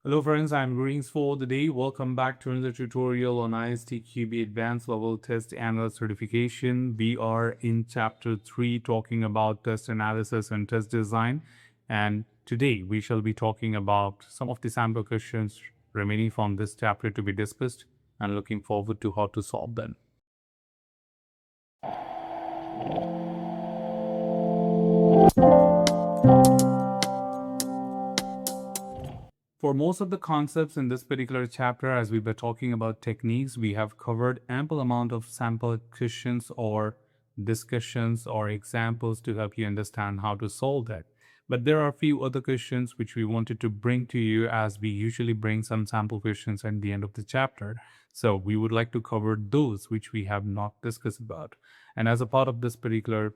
Hello friends, I'm Greens for the day. Welcome back to another tutorial on ISTQB Advanced Level Test Analyst Certification. We are in Chapter 3 talking about test analysis and test design. And today we shall be talking about some of the sample questions remaining from this chapter to be discussed and looking forward to how to solve them. For most of the concepts in this particular chapter, as we were talking about techniques, we have covered ample amount of sample questions or discussions or examples to help you understand how to solve that. But there are a few other questions which we wanted to bring to you, as we usually bring some sample questions at the end of the chapter. So we would like to cover those which we have not discussed about. And as a part of this particular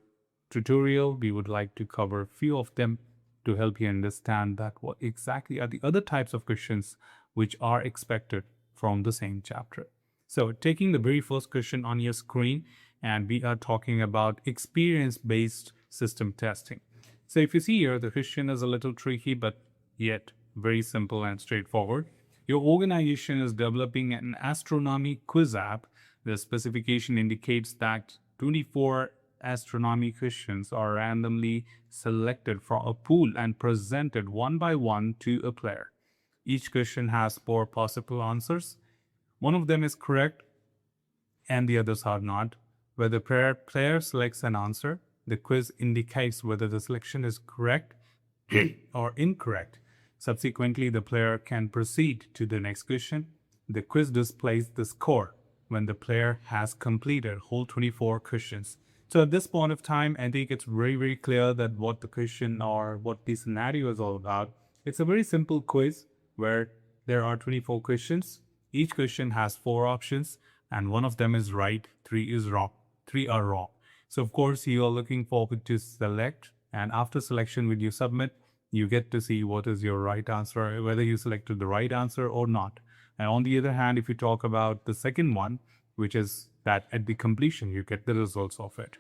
tutorial, we would like to cover a few of them to help you understand that what exactly are the other types of questions which are expected from the same chapter. So taking the very first question on your screen, and we are talking about experience-based system testing. So if you see here, the question is a little tricky, but yet very simple and straightforward. Your organization is developing an astronomy quiz app. The specification indicates that 24 astronomy questions are randomly selected from a pool and presented one by one to a player. Each question has 4 possible answers. One of them is correct and the others are not. Where the player selects an answer, the quiz indicates whether the selection is correct or incorrect. Subsequently, the player can proceed to the next question. The quiz displays the score when the player has completed whole 24 questions. So at this point of time, I think it's very clear that what the question or what the scenario is all about. It's a very simple quiz where there are 24 questions. Each question has 4 options and one of them is right, 3 is wrong. 3 are wrong. So of course you are looking forward to select, and after selection when you submit, you get to see what is your right answer, whether you selected the right answer or not. And on the other hand, if you talk about the second one, which is that at the completion you get the results of it.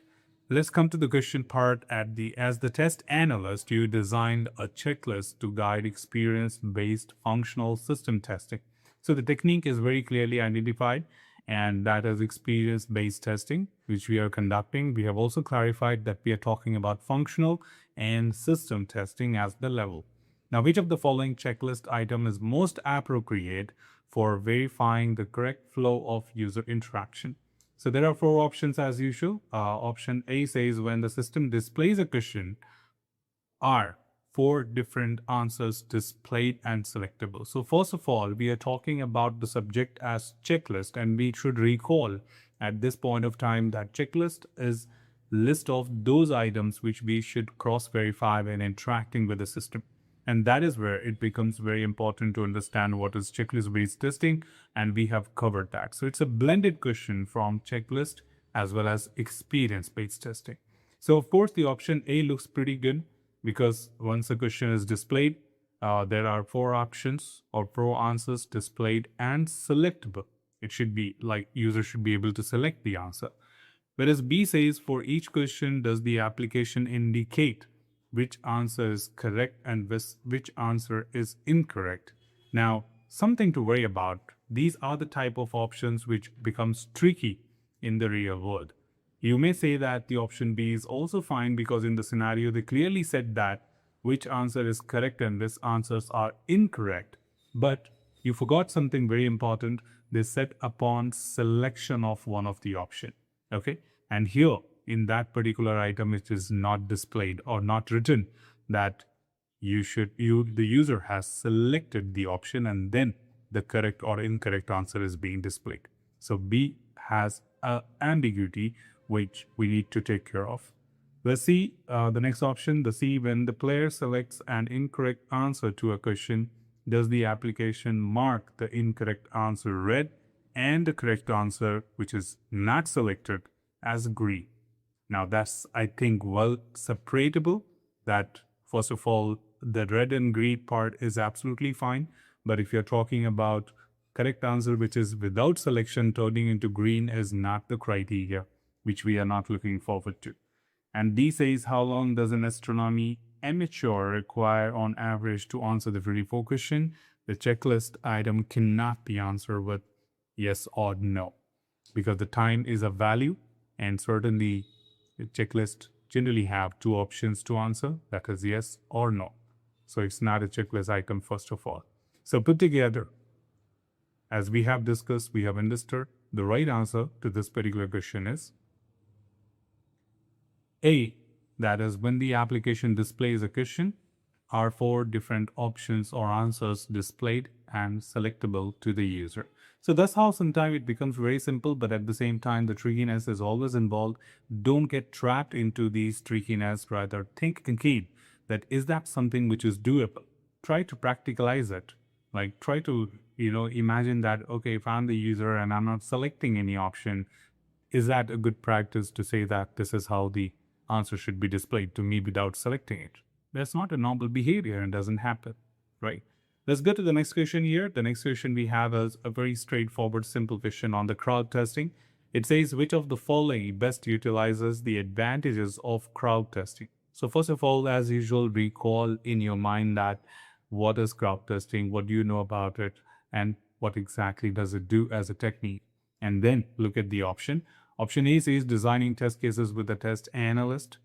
Let's come to the question part. As the test analyst, you designed a checklist to guide experience-based functional system testing. So the technique is very clearly identified, and that is experience-based testing, which we are conducting. We have also clarified that we are talking about functional and system testing as the level. Now, which of the following checklist item is most appropriate for verifying the correct flow of user interaction? So there are 4 options as usual. Option A says when the system displays a question, are 4 different answers displayed and selectable. So first of all, we are talking about the subject as checklist, and we should recall at this point of time that checklist is list of those items which we should cross verify when interacting with the system. And that is where it becomes very important to understand what is checklist-based testing, and we have covered that. So it's a blended question from checklist as well as experience-based testing. So of course, the option A looks pretty good, because once a question is displayed, there are 4 options or 4 answers displayed and selectable. It should be like user should be able to select the answer. Whereas B says for each question, does the application indicate which answer is correct and which answer is incorrect? Now, something to worry about. These are the type of options which becomes tricky in the real world. You may say that the option B is also fine because in the scenario they clearly said that which answer is correct and which answers are incorrect. But you forgot something very important. They said upon selection of one of the option. Okay, and here in that particular item it is not displayed or not written that the user has selected the option and then the correct or incorrect answer is being displayed. So B has an ambiguity which we need to take care of. Let's see the next option, the C. When the player selects an incorrect answer to a question, does the application mark the incorrect answer red and the correct answer, which is not selected, as green? Now that's, I think, well separatable. That first of all, the red and green part is absolutely fine. But if you're talking about correct answer, which is without selection turning into green, is not the criteria, which we are not looking forward to. And D says, how long does an astronomy amateur require on average to answer the 24 question? The checklist item cannot be answered with yes or no, because the time is a value, and certainly the checklist generally have two options to answer, that is yes or no. So it's not a checklist item first of all. So put together, as we have discussed, we have understood the right answer to this particular question is A, that is when the application displays a question, are 4 different options or answers displayed and selectable to the user. So that's how sometimes it becomes very simple, but at the same time, the trickiness is always involved. Don't get trapped into these trickiness, rather think again that is that something which is doable. Try to practicalize it. Like try to, imagine that, okay, if I'm the user and I'm not selecting any option, is that a good practice to say that this is how the answer should be displayed to me without selecting it? That's not a normal behavior and doesn't happen, right? Let's go to the next question here. The next question we have is a very straightforward, simple question on the crowd testing. It says, which of the following best utilizes the advantages of crowd testing? So first of all, as usual, recall in your mind that what is crowd testing, what do you know about it, and what exactly does it do as a technique? And then look at the option. Option A says designing test cases with a test analyst.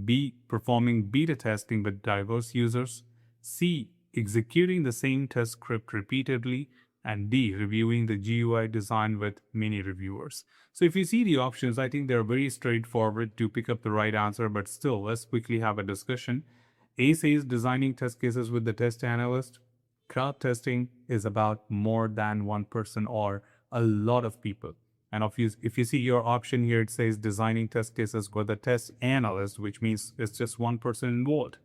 B, performing beta testing with diverse users. C, executing the same test script repeatedly. And D, reviewing the GUI design with many reviewers. So if you see the options, I think they're very straightforward to pick up the right answer, but still, let's quickly have a discussion. A says designing test cases with the test analyst. Crowd testing is about more than one person or a lot of people. And if you see your option here, it says designing test cases with a test analyst, which means it's just one person involved.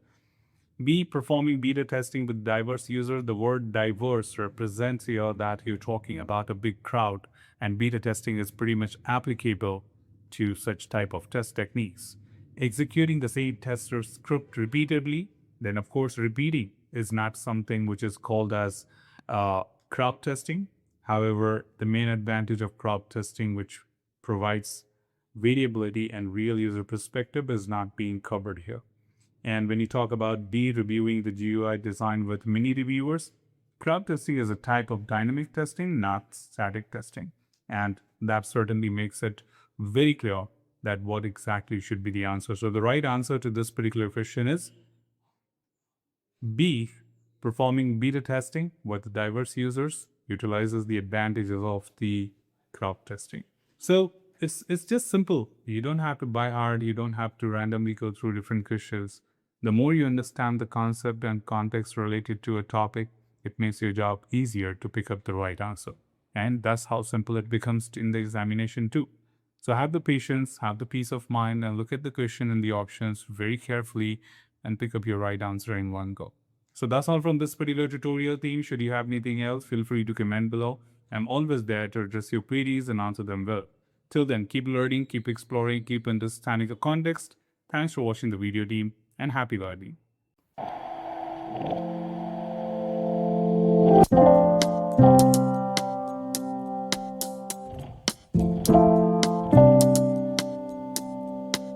B, performing beta testing with diverse users. The word diverse represents here that you're talking about a big crowd, and beta testing is pretty much applicable to such type of test techniques. Executing the same test script repeatedly, then of course repeating is not something which is called as crowd testing. However, the main advantage of crowd testing, which provides variability and real user perspective, is not being covered here. And when you talk about D, reviewing the GUI design with many reviewers, crowd testing is a type of dynamic testing, not static testing. And that certainly makes it very clear that what exactly should be the answer. So the right answer to this particular question is B, performing beta testing with diverse users utilizes the advantages of the crowd testing. So it's just simple. You don't have to buy hard. You don't have to randomly go through different questions. The more you understand the concept and context related to a topic, it makes your job easier to pick up the right answer. And that's how simple it becomes in the examination too. So have the patience, have the peace of mind, and look at the question and the options very carefully and pick up your right answer in one go. So that's all from this particular tutorial team. Should you have anything else, feel free to comment below. I'm always there to address your queries and answer them well. Till then, keep learning, keep exploring, keep understanding the context. Thanks for watching the video team, and happy learning.